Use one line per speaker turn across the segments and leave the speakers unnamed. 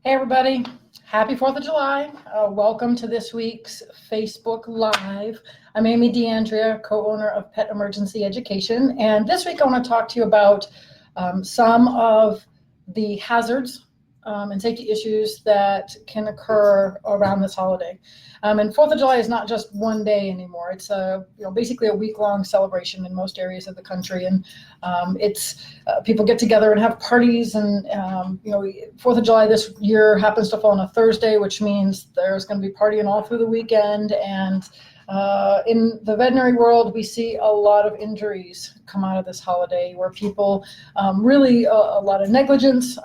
Hey everybody, happy 4th of July. Welcome to this week's Facebook Live. I'm Amy D'Andrea, co-owner of Pet Emergency Education, and this week I want to talk to you about some of the hazards and safety issues that can occur around this holiday. And 4th of July is not just one day anymore. It's basically a week-long celebration in most areas of the country, and people get together and have parties. And 4th of July this year happens to fall on a Thursday, which means there's going to be partying all through the weekend. And in the veterinary world, we see a lot of injuries come out of this holiday where people really a lot of negligence,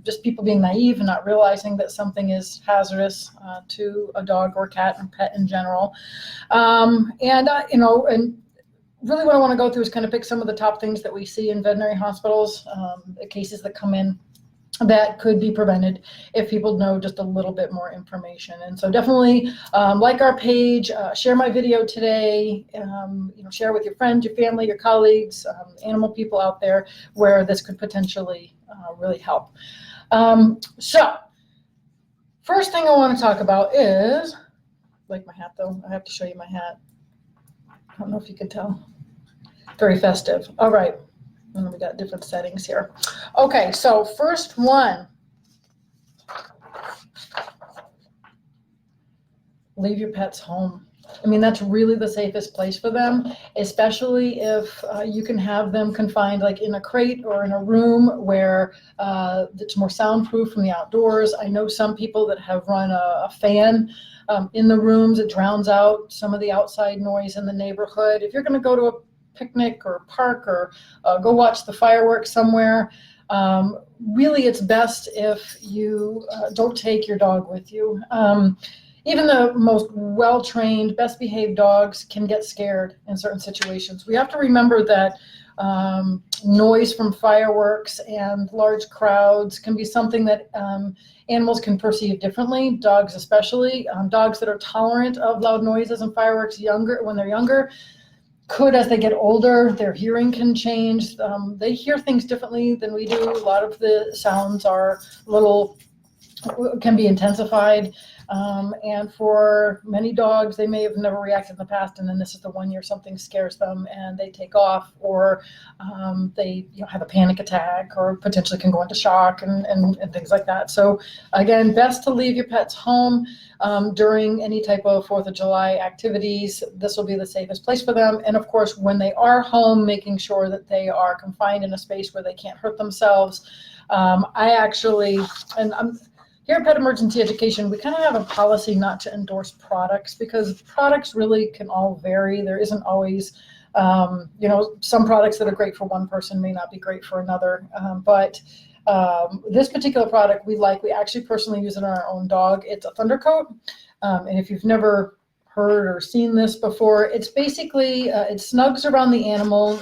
just people being naive and not realizing that something is hazardous to a dog or cat and pet in general. And really what I want to go through is kind of pick some of the top things that we see in veterinary hospitals, the cases that come in that could be prevented if people know just a little bit more information. And so definitely like our page, share my video today, share with your friends, your family, your colleagues, animal people out there where this could potentially really help. So first thing I want to talk about is, like my hat though, I have to show you my hat. I don't know if you can tell. Very festive. All right. And we got different settings here. Okay, so first one, leave your pets home. I mean, that's really the safest place for them, especially if you can have them confined like in a crate or in a room where it's more soundproof from the outdoors. I know some people that have run a fan in the rooms. It drowns out some of the outside noise in the neighborhood. If you're going to go to a picnic or park or go watch the fireworks somewhere, really it's best if you don't take your dog with you. Even the most well-trained, best behaved dogs can get scared in certain situations. We have to remember that noise from fireworks and large crowds can be something that animals can perceive differently, dogs especially. Dogs that are tolerant of loud noises and fireworks when they're younger could, as they get older, their hearing can change. They hear things differently than we do. A lot of the sounds can be intensified. And for many dogs, they may have never reacted in the past, and then this is the one year something scares them and they take off, or they have a panic attack, or potentially can go into shock and things like that. So again, best to leave your pets home during any type of 4th of July activities. This will be the safest place for them. And of course, when they are home, making sure that they are confined in a space where they can't hurt themselves. Here at Pet Emergency Education, we kind of have a policy not to endorse products because products really can all vary. There isn't always, some products that are great for one person may not be great for another. But this particular product we actually personally use it on our own dog. It's a Thundercoat. And if you've never heard or seen this before, it's basically, it snugs around the animal,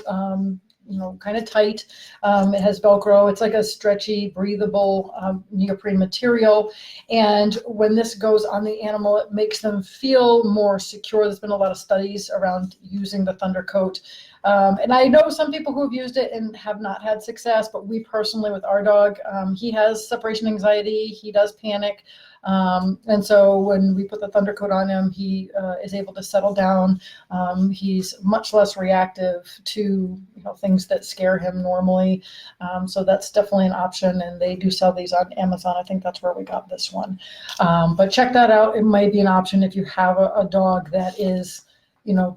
kind of tight. It has Velcro. It's like a stretchy, breathable neoprene material. And when this goes on the animal, it makes them feel more secure. There's been a lot of studies around using the Thundercoat. And I know some people who have used it and have not had success, but we personally, with our dog, he has separation anxiety. He does panic. And so when we put the Thundercoat on him, he is able to settle down. He's much less reactive to things that scare him normally. So that's definitely an option, and they do sell these on Amazon. I think that's where we got this one. But check that out. It might be an option if you have a dog that is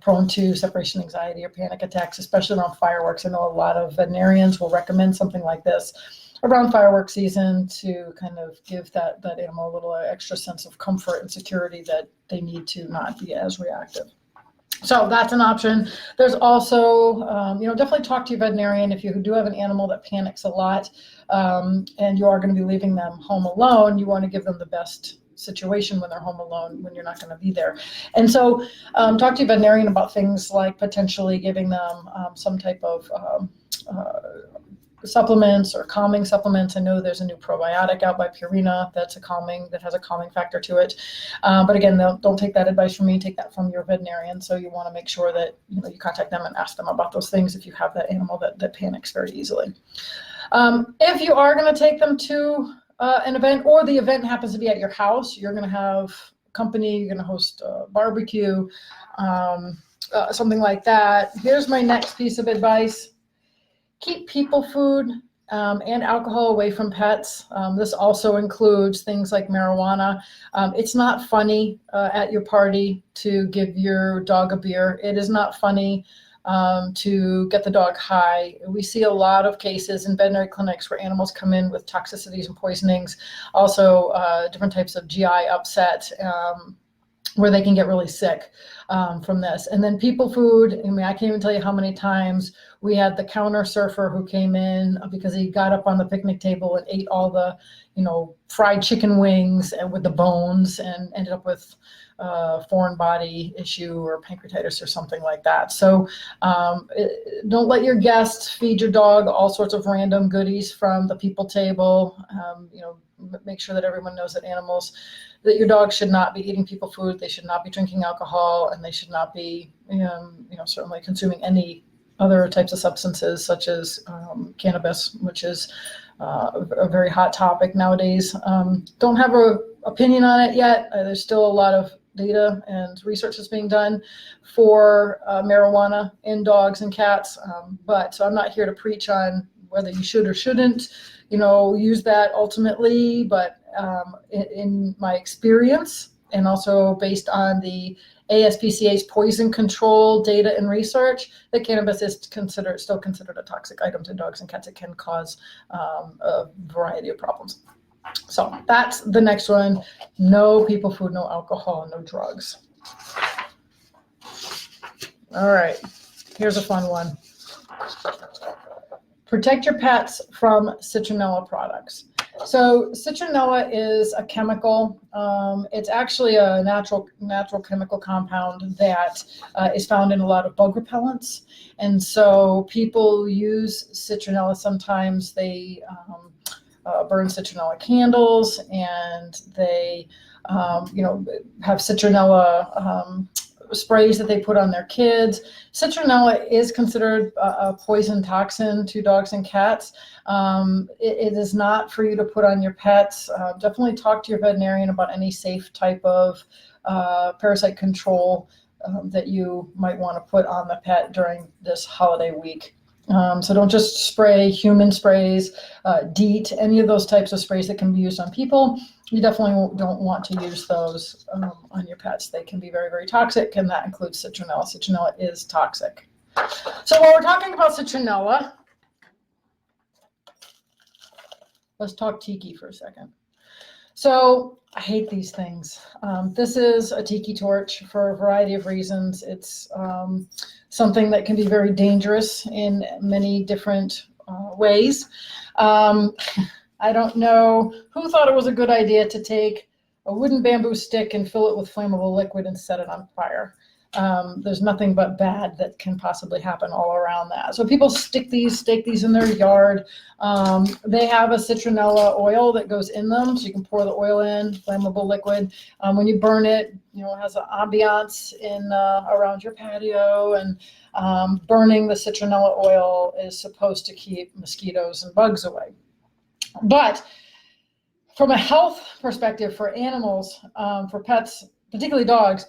prone to separation anxiety or panic attacks, especially around fireworks. I know a lot of veterinarians will recommend something like this around fireworks season to kind of give that animal a little extra sense of comfort and security that they need to not be as reactive. So that's an option. There's also, definitely talk to your veterinarian if you do have an animal that panics a lot and you are going to be leaving them home alone. You want to give them the best situation when they're home alone, when you're not going to be there. And so talk to your veterinarian about things like potentially giving them some type of supplements or calming supplements. I know there's a new probiotic out by Purina that has a calming factor to it. But again, don't take that advice from me. Take that from your veterinarian. So you want to make sure that you contact them and ask them about those things if you have that animal that panics very easily. If you are going to take them to an event, or the event happens to be at your house. You're going to have company, you're going to host a barbecue, something like that. Here's my next piece of advice. Keep people food and alcohol away from pets. This also includes things like marijuana. It's not funny at your party to give your dog a beer. It is not funny to get the dog high. We see a lot of cases in veterinary clinics where animals come in with toxicities and poisonings, also different types of GI upset, where they can get really sick from this. And then people food, I mean, I can't even tell you how many times we had the counter surfer who came in because he got up on the picnic table and ate all the, fried chicken wings and with the bones, and ended up with foreign body issue or pancreatitis or something like that. So don't let your guests feed your dog all sorts of random goodies from the people table. Make sure that everyone knows that your dog should not be eating people food. They should not be drinking alcohol, and they should not be, certainly consuming any other types of substances such as cannabis, which is a very hot topic nowadays. Don't have an opinion on it yet. There's still a lot of data and research that's being done for marijuana in dogs and cats. So I'm not here to preach on whether you should or shouldn't, use that ultimately. But in my experience, and also based on the ASPCA's poison control data and research, that cannabis is still considered a toxic item to dogs and cats. It can cause a variety of problems. So that's the next one. No people food, no alcohol, no drugs. All right, here's a fun one. Protect your pets from citronella products. So citronella is a chemical. It's actually a natural chemical compound that is found in a lot of bug repellents. And so people use citronella. Sometimes they burn citronella candles, and they, have citronella sprays that they put on their kids. Citronella is considered a poison toxin to dogs and cats. It is not for you to put on your pets. Definitely talk to your veterinarian about any safe type of parasite control that you might want to put on the pet during this holiday week. So don't just spray human sprays, DEET, any of those types of sprays that can be used on people. You definitely don't want to use those on your pets. They can be very, very toxic, and that includes citronella. Citronella is toxic. So while we're talking about citronella, let's talk tiki for a second. So I hate these things. This is a tiki torch for a variety of reasons. It's something that can be very dangerous in many different ways. I don't know who thought it was a good idea to take a wooden bamboo stick and fill it with flammable liquid and set it on fire. There's nothing but bad that can possibly happen all around that. So people stake these in their yard. They have a citronella oil that goes in them, so you can pour the oil in, flammable liquid. When you burn it, it has an ambiance in around your patio, and burning the citronella oil is supposed to keep mosquitoes and bugs away. But from a health perspective for animals, for pets, particularly dogs,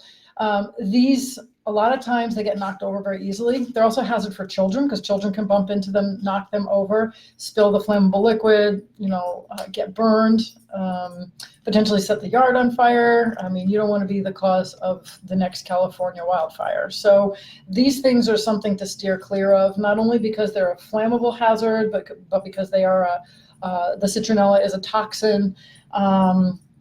these, a lot of times they get knocked over very easily. They're also a hazard for children because children can bump into them, knock them over, spill the flammable liquid, get burned, potentially set the yard on fire. I mean, you don't want to be the cause of the next California wildfire. So these things are something to steer clear of, not only because they're a flammable hazard, but because they are the citronella is a toxin.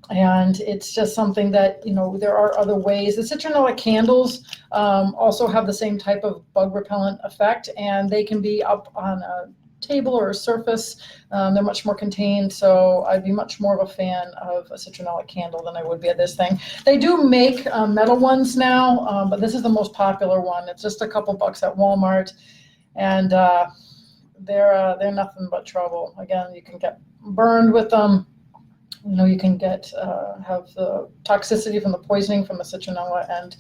And it's just something that, there are other ways. The citronella candles also have the same type of bug repellent effect, and they can be up on a table or a surface. They're much more contained, so I'd be much more of a fan of a citronella candle than I would be of this thing. They do make metal ones now, but this is the most popular one. It's just a couple bucks at Walmart, and they're nothing but trouble. Again, you can get burned with them. You can have the toxicity from the poisoning from the citronella, and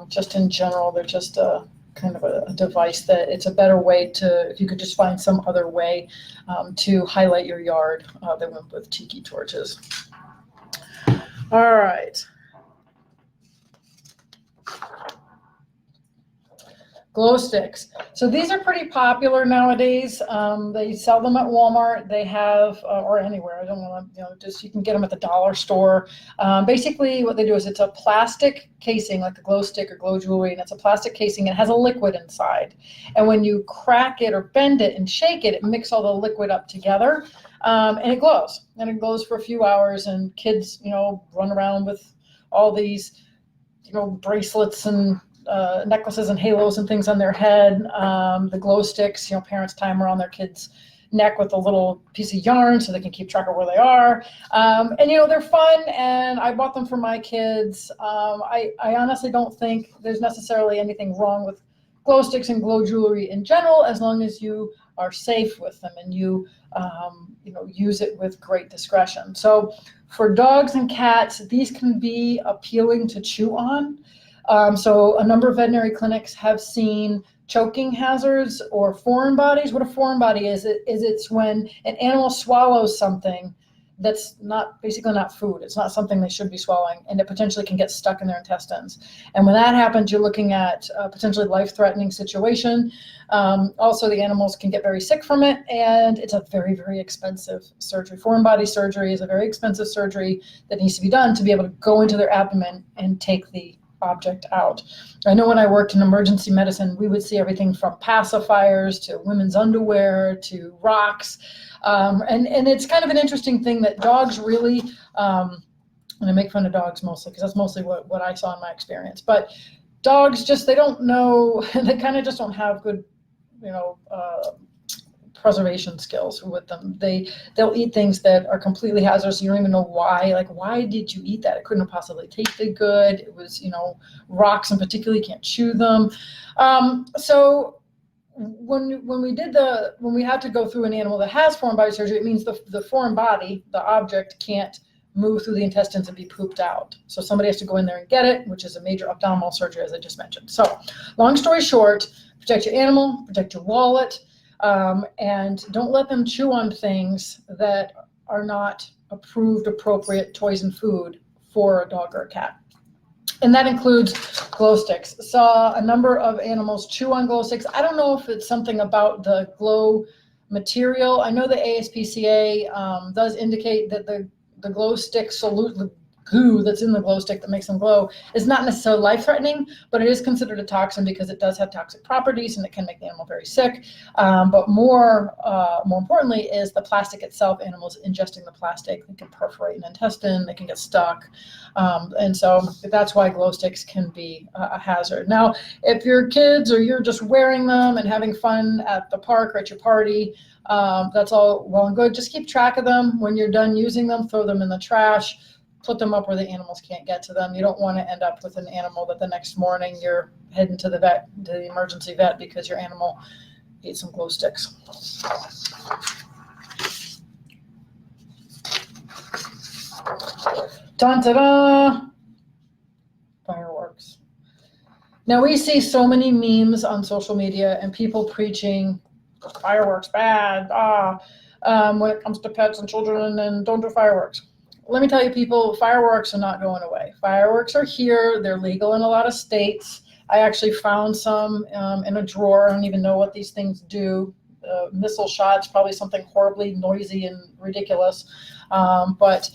just in general, they're just kind of a device that it's a better way to, if you could just find some other way to highlight your yard than with tiki torches. All right. Glow sticks. So these are pretty popular nowadays. They sell them at Walmart. They have, or anywhere. I don't want to, just you can get them at the dollar store. Basically, what they do is it's a plastic casing, like a glow stick or glow jewelry, and it's a plastic casing. It has a liquid inside, and when you crack it or bend it and shake it, it mixes all the liquid up together, and it glows. And it glows for a few hours. And kids, run around with all these, bracelets and necklaces and halos and things on their head. The glow sticks, parents tie them around their kids' neck with a little piece of yarn so they can keep track of where they are. And they're fun, and I bought them for my kids. I honestly don't think there's necessarily anything wrong with glow sticks and glow jewelry in general, as long as you are safe with them and you use it with great discretion. So for dogs and cats, these can be appealing to chew on. So a number of veterinary clinics have seen choking hazards or foreign bodies. What a foreign body is it's when an animal swallows something that's basically not food. It's not something they should be swallowing, and it potentially can get stuck in their intestines. And when that happens, you're looking at a potentially life-threatening situation. Also, the animals can get very sick from it, and it's a very, very expensive surgery. Foreign body surgery is a very expensive surgery that needs to be done to be able to go into their abdomen and take the object out. I know when I worked in emergency medicine, we would see everything from pacifiers to women's underwear to rocks. And it's kind of an interesting thing that dogs really, and I make fun of dogs mostly because that's mostly what I saw in my experience, but dogs they don't know, they kind of just don't have good, preservation skills with them. They'll eat things that are completely hazardous. You don't even know why. Like, why did you eat that? It couldn't have possibly tasted good. It was, rocks in particular, you can't chew them. So when we had to go through an animal that has foreign body surgery, it means the foreign body, the object, can't move through the intestines and be pooped out. So somebody has to go in there and get it, which is a major abdominal surgery, as I just mentioned. So long story short, protect your animal, protect your wallet, and don't let them chew on things that are not approved, appropriate toys and food for a dog or a cat. And that includes glow sticks. Saw a number of animals chew on glow sticks. I don't know if it's something about the glow material. I know the ASPCA does indicate that the glow stick solute, the goo that's in the glow stick that makes them glow, is not necessarily life-threatening, but it is considered a toxin because it does have toxic properties and it can make the animal very sick. But more importantly is the plastic itself. Animals ingesting the plastic, they can perforate an intestine, they can get stuck. And so that's why glow sticks can be a hazard. Now, if your kids or you're just wearing them and having fun at the park or at your party, that's all well and good. Just keep track of them. When you're done using them, throw them in the trash. Put them up where the animals can't get to them. You don't want to end up with an animal that the next morning you're heading to the emergency vet because your animal ate some glow sticks. Dun-da-da! Fireworks. Now we see so many memes on social media and people preaching fireworks bad, when it comes to pets and children, and don't do fireworks. Let me tell you, people, fireworks are not going away. Fireworks are here. They're legal in a lot of states. I actually found some in a drawer. I don't even know what these things do. Missile shots, probably something horribly noisy and ridiculous. But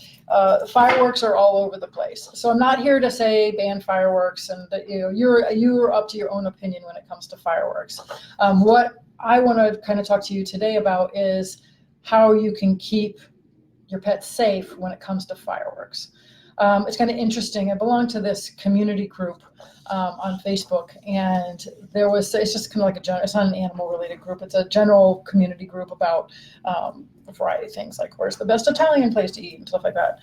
fireworks are all over the place. So I'm not here to say ban fireworks, and you're up to your own opinion when it comes to fireworks. What I want to kind of talk to you today about is how you can keep your pet safe when it comes to fireworks. It's kind of interesting. I belong to this community group on Facebook, and it's just kind of like it's not an animal related group. It's a general community group about a variety of things, like where's the best Italian place to eat and stuff like that.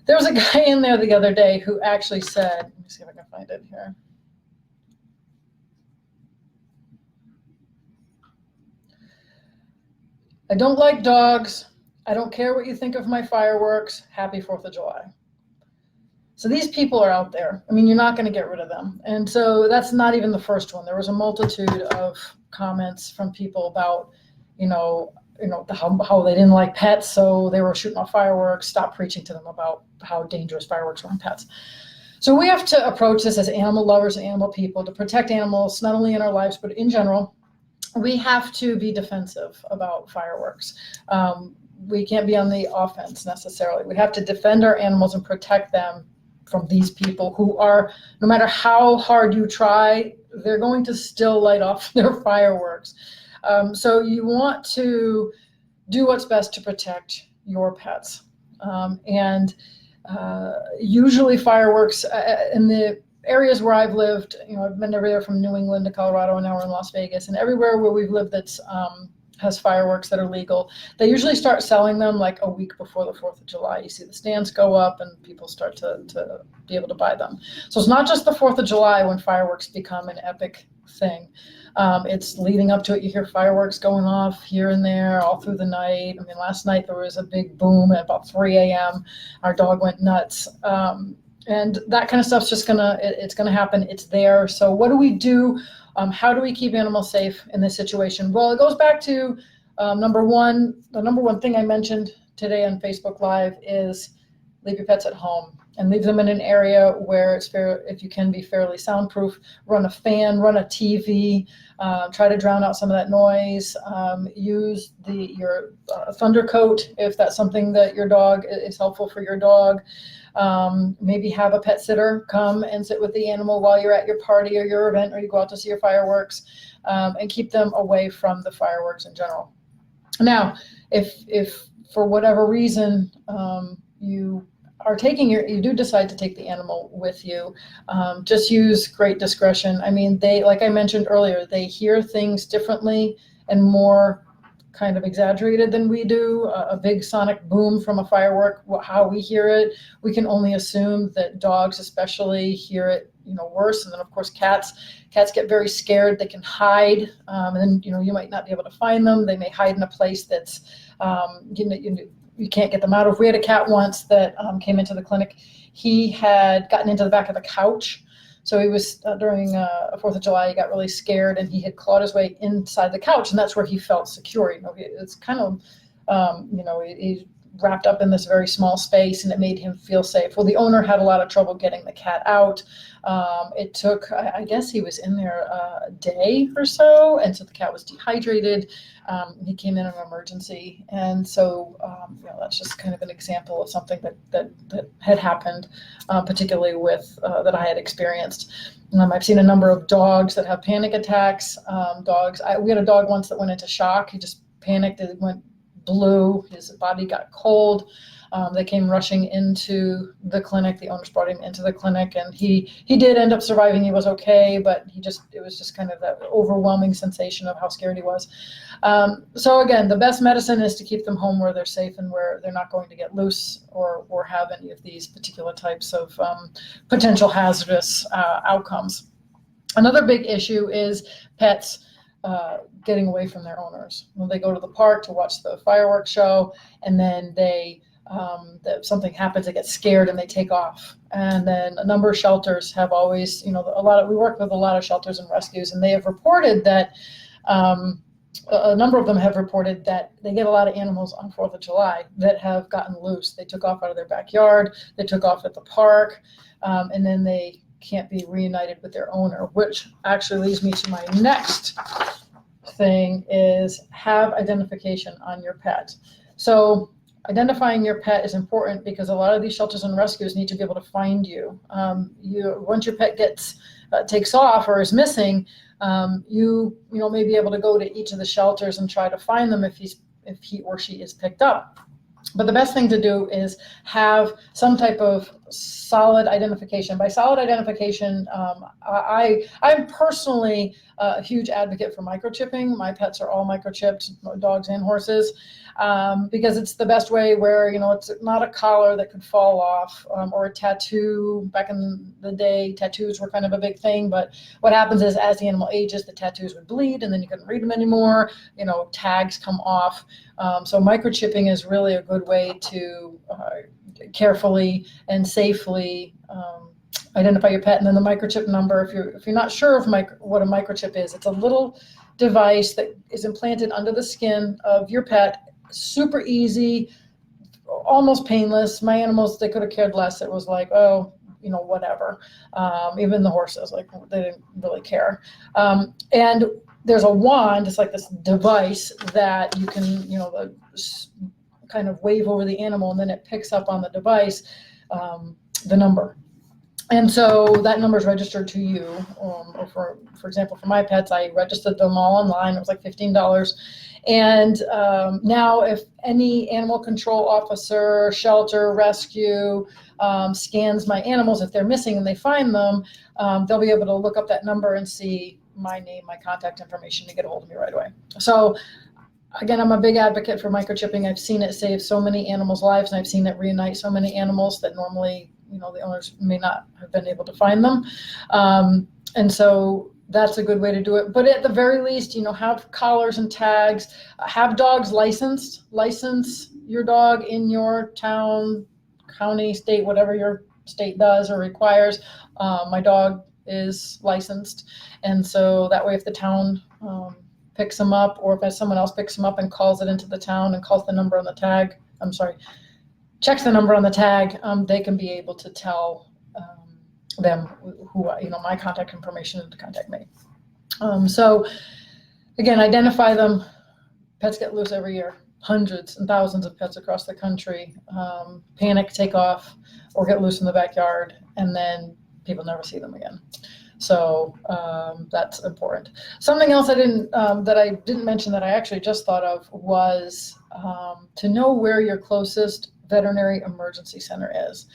There was a guy in there the other day who actually said, let me see if I can find it here. I don't like dogs. I don't care what you think of my fireworks. Happy 4th of July. So these people are out there. I mean, you're not going to get rid of them. And so that's not even the first one. There was a multitude of comments from people about, how they didn't like pets, so they were shooting off fireworks. Stop preaching to them about how dangerous fireworks were on pets. So we have to approach this as animal lovers and animal people to protect animals, not only in our lives, but in general. We have to be defensive about fireworks. We can't be on the offense necessarily. We have to defend our animals and protect them from these people who are, no matter how hard you try, they're going to still light off their fireworks. So you want to do what's best to protect your pets. Usually fireworks in the areas where I've lived, I've been everywhere from New England to Colorado, and now we're in Las Vegas, and everywhere where we've lived that's has fireworks that are legal, they usually start selling them like a week before the 4th of July. You see the stands go up and people start to be able to buy them. So it's not just the 4th of July when fireworks become an epic thing. It's leading up to it. You hear fireworks going off here and there all through the night. I mean, last night there was a big boom at about 3 a.m. Our dog went nuts. And that kind of stuff's just it's gonna happen. It's there. So what do we do? How do we keep animals safe in this situation? Well, it goes back to the number one thing I mentioned today on Facebook Live is leave your pets at home and leave them in an area where it's fair, if you can be fairly soundproof. Run a fan, run a TV, try to drown out some of that noise. Use your thunder coat if that's something that your dog is helpful for your dog. Maybe have a pet sitter come and sit with the animal while you're at your party or your event, or you go out to see your fireworks, and keep them away from the fireworks in general. Now, if for whatever reason you do decide to take the animal with you, just use great discretion. I mean, like I mentioned earlier, they hear things differently and more kind of exaggerated than we do. A big sonic boom from a firework, how we hear it, we can only assume that dogs especially hear it worse. And then of course cats get very scared. They can hide, and then you might not be able to find them. They may hide in a place that's you can't get them out of. We had a cat once that came into the clinic. He had gotten into the back of the couch. So he was, during 4th of July, he got really scared and he had clawed his way inside the couch, and that's where he felt secure. It's kind of, he's wrapped up in this very small space and it made him feel safe. Well, the owner had a lot of trouble getting the cat out. It took, I guess he was in there a day or so, and so the cat was dehydrated. He came in an emergency, and so that's just kind of an example of something that had happened, particularly with that I had experienced. I've seen a number of dogs that have panic attacks. We had a dog once that went into shock. He just panicked. It went blue. His body got cold. They came rushing into the clinic. The owners brought him into the clinic, and he did end up surviving. He was okay, but it was just kind of that overwhelming sensation of how scared he was. So again, the best medicine is to keep them home where they're safe and where they're not going to get loose or have any of these particular types of potential hazardous outcomes. Another big issue is pets getting away from their owners. When they go to the park to watch the fireworks show, and then something happens, they get scared and they take off. And then a number of shelters have always, we work with a lot of shelters and rescues, and they have reported that a number of them have reported that they get a lot of animals on 4th of July that have gotten loose. They took off out of their backyard, they took off at the park, and then they can't be reunited with their owner, which actually leads me to my next thing is have identification on your pet. So identifying your pet is important because a lot of these shelters and rescues need to be able to find you. Once your pet takes off or is missing, you may be able to go to each of the shelters and try to find them if he or she is picked up. But the best thing to do is have some type of solid identification. By solid identification, I'm personally a huge advocate for microchipping. My pets are all microchipped, dogs and horses, because it's the best way where, it's not a collar that could fall off, or a tattoo. Back in the day, tattoos were kind of a big thing, but what happens is as the animal ages, the tattoos would bleed and then you couldn't read them anymore, tags come off. So microchipping is really a good way to carefully and safely identify your pet. And then the microchip number, if you're not sure of what a microchip is, it's a little device that is implanted under the skin of your pet. Super easy, almost painless. My animals, they could have cared less. It was like, oh, whatever. Even the horses, like, they didn't really care. And there's a wand, it's like this device that you can, kind of wave over the animal, and then it picks up on the device the number. And so that number is registered to you. Or for example, for my pets, I registered them all online. It was like $15. And now if any animal control officer, shelter, rescue scans my animals, if they're missing and they find them, they'll be able to look up that number and see my name, my contact information to get a hold of me right away. So again, I'm a big advocate for microchipping. I've seen it save so many animals' lives, and I've seen it reunite so many animals that normally, the owners may not have been able to find them. And so that's a good way to do it. But at the very least, have collars and tags, have dogs licensed. License your dog in your town, county, state, whatever your state does or requires. My dog is licensed. And so that way, if the town picks them up, or if someone else picks them up and calls it into the town and calls the number on the tag, checks the number on the tag, they can be able to tell them who, my contact information to contact me. So again, identify them. Pets get loose every year, hundreds and thousands of pets across the country panic, take off, or get loose in the backyard, and then people never see them again. So that's important. Something else that I didn't mention that I actually just thought of was to know where your closest veterinary emergency center is.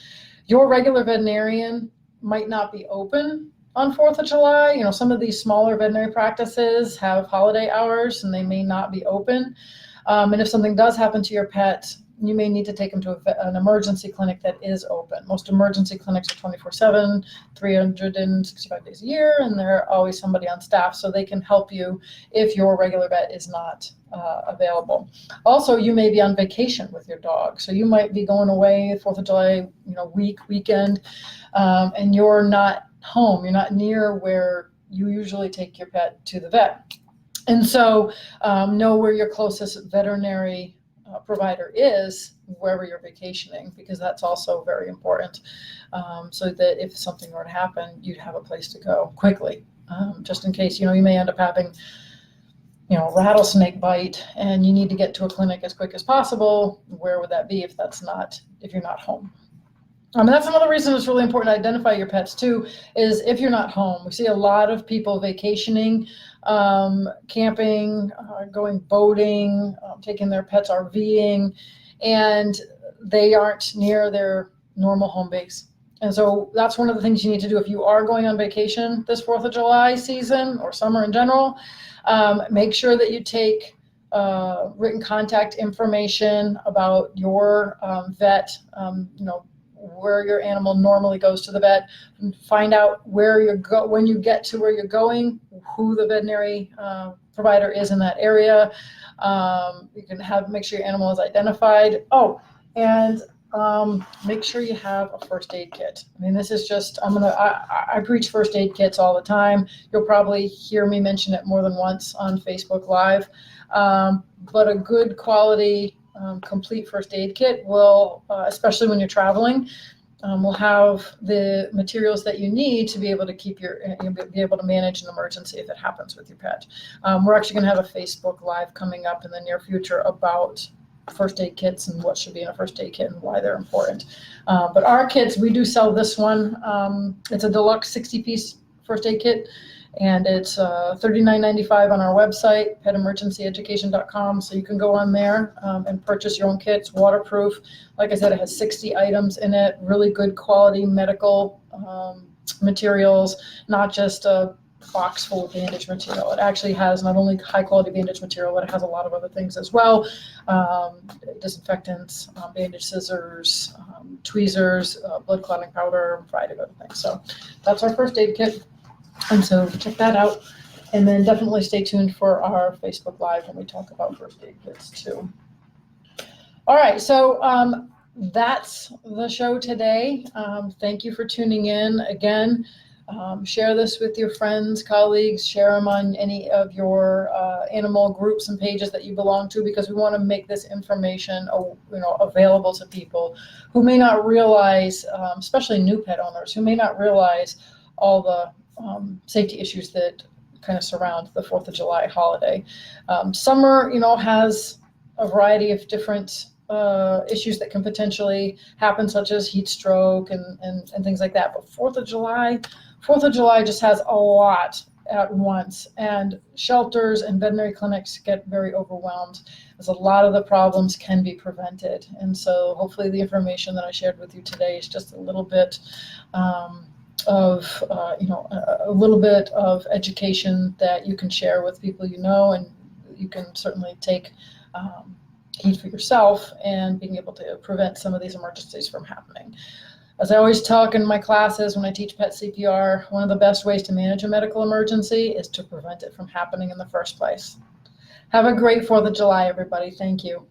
Your regular veterinarian might not be open on 4th of July. Some of these smaller veterinary practices have holiday hours and they may not be open. And if something does happen to your pet, you may need to take them to an emergency clinic that is open. Most emergency clinics are 24/7, 365 days a year, and there's always somebody on staff, so they can help you if your regular vet is not available. Also, you may be on vacation with your dog, so you might be going away 4th of July, weekend, and you're not home. You're not near where you usually take your pet to the vet. And so know where your closest veterinary provider is wherever you're vacationing, because that's also very important, so that if something were to happen, you'd have a place to go quickly, just in case. You may end up having a rattlesnake bite and you need to get to a clinic as quick as possible. Where would that be if you're not home? That's another reason it's really important to identify your pets too, is if you're not home. We see a lot of people vacationing, camping, going boating, taking their pets RVing, and they aren't near their normal home base. And so that's one of the things you need to do if you are going on vacation this 4th of July season or summer in general. Make sure that you take written contact information about your vet, where your animal normally goes to the vet, and find out when you get to where you're going, who the veterinary provider is in that area. You can make sure your animal is identified. Oh, and make sure you have a first aid kit. This is just, I preach first aid kits all the time. You'll probably hear me mention it more than once on Facebook Live. But a good quality complete first aid kit will, especially when you're traveling, will have the materials that you need to be able to be able to manage an emergency if it happens with your pet. We're actually going to have a Facebook Live coming up in the near future about first aid kits and what should be in a first aid kit and why they're important. But our kits, we do sell this one. It's a deluxe 60-piece first aid kit, and it's $39.95 on our website, petemergencyeducation.com. So you can go on there and purchase your own kit. It's waterproof. Like I said, it has 60 items in it, really good quality medical materials, not just a box full of bandage material. It actually has not only high quality bandage material, but it has a lot of other things as well. Disinfectants, bandage scissors, tweezers, blood clotting powder, a variety of other things. So that's our first aid kit. And so check that out. And then definitely stay tuned for our Facebook Live when we talk about first aid kits too. All right, so that's the show today. Thank you for tuning in. Again, share this with your friends, colleagues, share them on any of your animal groups and pages that you belong to, because we want to make this information available to people who may not realize, especially new pet owners, who may not realize all the safety issues that kind of surround the 4th of July holiday. Summer, has a variety of different issues that can potentially happen, such as heat stroke and things like that. But 4th of July just has a lot at once, and shelters and veterinary clinics get very overwhelmed, as a lot of the problems can be prevented. And so hopefully the information that I shared with you today is just a little bit a little bit of education that you can share with people and you can certainly take heed for yourself and being able to prevent some of these emergencies from happening. As I always talk in my classes when I teach pet CPR, one of the best ways to manage a medical emergency is to prevent it from happening in the first place. Have a great 4th of July, everybody. Thank you.